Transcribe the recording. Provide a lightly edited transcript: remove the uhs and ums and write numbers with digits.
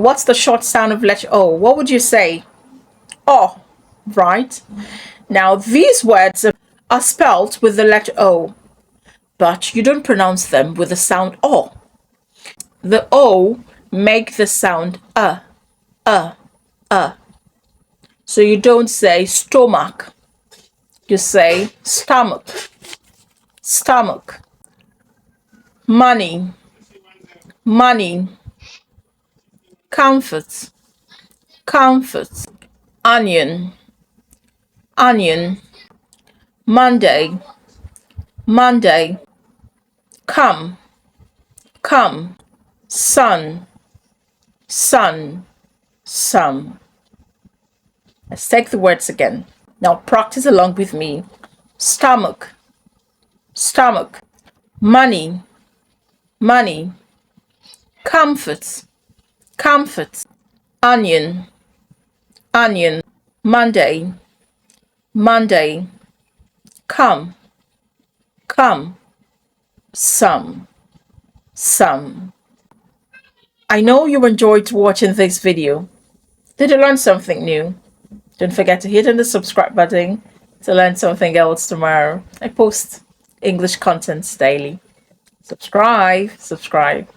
what's the short sound of letter O? What would you say? O, right? Now, these words are spelled with the letter O, but you don't pronounce them with the sound O. The O make the sound So you don't say stomach, you say stomach, stomach. Money, money. Comfort, comfort. Onion, onion. Monday, Monday. Come, come. Sun, sun, sun. Let's take the words again. Now practice along with me. Stomach, stomach. Money, money. Comfort, comfort. Onion, onion. Monday, Monday. Come, come. Some, some. I know you enjoyed watching this video. Did you learn something new? Don't forget to hit on the subscribe button to learn something else tomorrow. I post English content daily. Subscribe, subscribe.